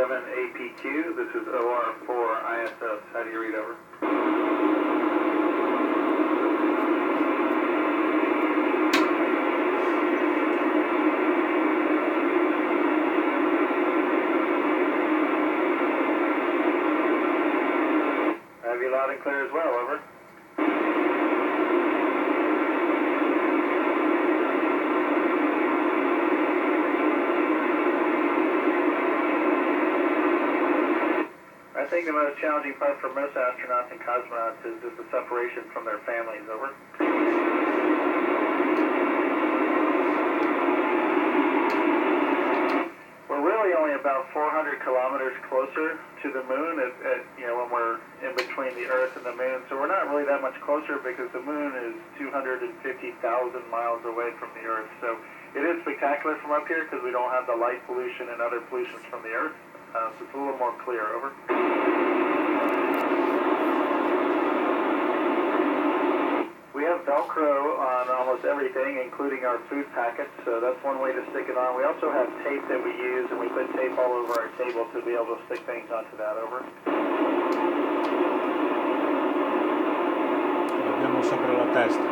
IW1PNJ, this is OR4 ISS. How do you read over? I have you loud and clear as well, over. I think the most challenging part for most astronauts and cosmonauts is just the separation from their families, over. We're really only about 400 kilometers closer to the moon when we're in between the Earth and the moon, so we're not really that much closer because the moon is 250,000 miles away from the Earth. So it is spectacular from up here because we don't have the light pollution and other pollutions from the Earth. So it's a little more clear, over. We have Velcro on almost everything, including our food packets, so that's one way to stick it on. We also have tape that we use, and we put tape all over our table to be able to stick things onto that, over. Abbiamo sopra la testa.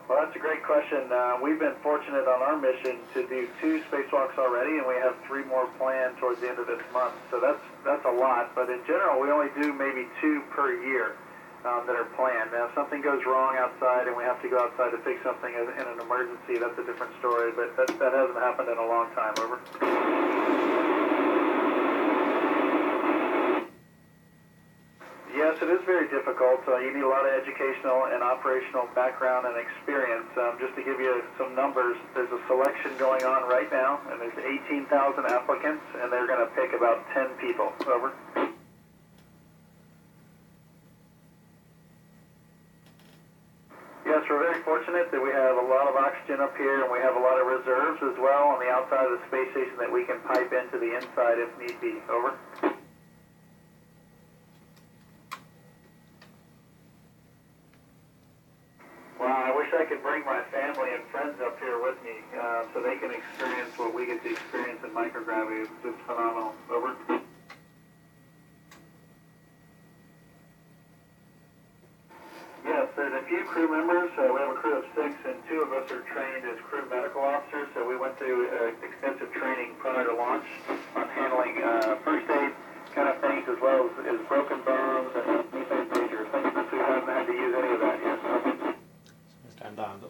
Well, that's a great question. We've been fortunate on our mission to do 2 spacewalks already, and we have 3 more planned towards the end of this month. So that's a lot, but in general, we only do maybe 2 per year that are planned. Now, if something goes wrong outside and we have to go outside to fix something in an emergency, that's a different story, but that hasn't happened in a long time, over. Yes, it is very difficult. You need a lot of educational and operational background and experience. Just to give you some numbers, there's a selection going on right now, and there's 18,000 applicants, and they're going to pick about 10 people. Over. Yes, we're very fortunate that we have a lot of oxygen up here, and we have a lot of reserves as well on the outside of the space station that we can pipe into the inside if need be. Over. Well, I wish I could bring my family and friends up here with me so they can experience what we get to experience in microgravity. It's just phenomenal. Over. Yes, there's a few crew members. We have a crew of 6, and 2 of us are trained as crew medical officers. So we went through extensive training prior to launch on handling first aid kind of things, as well as broken bones and anything major. Things that we haven't had to use any of that yet. Sta andando.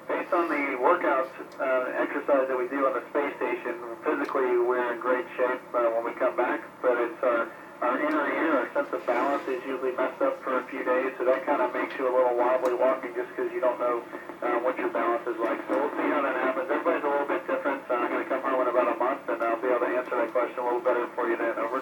Based on the workouts exercise that we do on the space station, physically we're in great shape when we come back, but it's our inner ear, our sense of balance is usually messed up for a few days, so that kind of makes you a little wobbly walking just because you don't know what your balance is like. So we'll see how that happens. Everybody's a little bit different, so I'm going to come home in about a month, and I'll be able to answer that question a little better for you then. Over.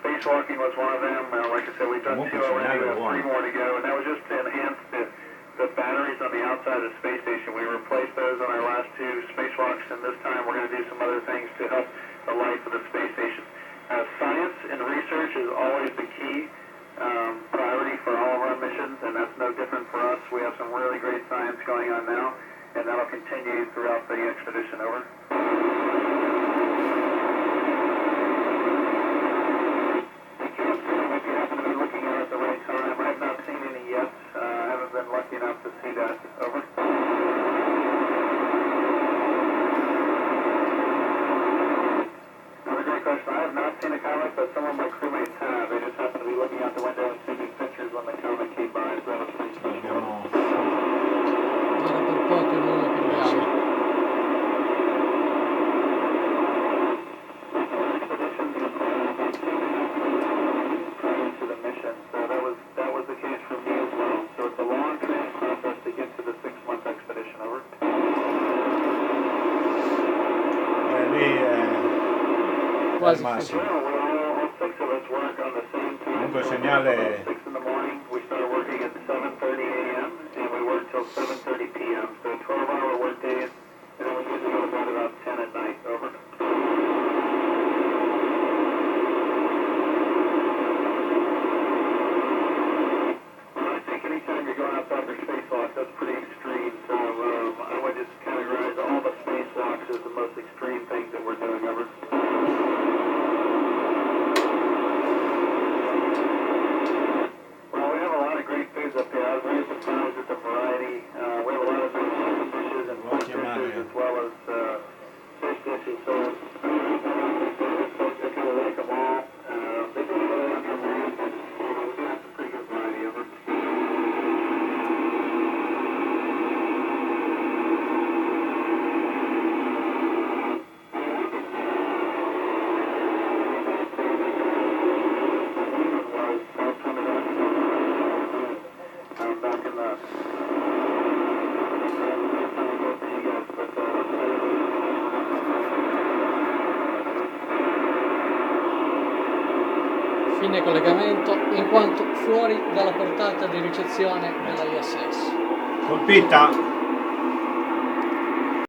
Spacewalking was one of them. Like I said, we've done 2 already. We have 3 more to go, and that was just to enhance the batteries on the outside of the space station. We replaced those on our last 2 spacewalks, and this time we're going to do some other things to help the life of the space station. Science and research is always the key priority for all of our missions, and that's no different for us. We have some really great science going on now, and that'll continue throughout the expedition. Over. Lucky enough to see that. Over. Another great question. I have not seen a comet, but some of my crewmates have. They just happened to be looking out the window and seeing these pictures when the comet came by, so that was pretty special. Guarda per poco noi lo perdiamo. quasi. massimo. Well, all six of us work on the same time. Comunque il segnale 6 in the morning, we start working at 7:30 a.m. and we work till 7:30 p.m. So 12-hour work days, and then we usually go to bed about 10 at night. Over. Well, I think anytime you're going outside for spacewalks, that's pretty extreme. So I would just categorize all the spacewalks as the most extreme things that we're doing. Over. Well, we have a lot of great foods up here. I was very surprised at the variety. We have a lot of good chicken dishes and pork dishes as well as fish dishes. So folks that kind of like them all. They do really like them all, but we do have some pretty good variety of them. Back in the Fine collegamento in quanto fuori dalla portata di ricezione della ISS. colpita.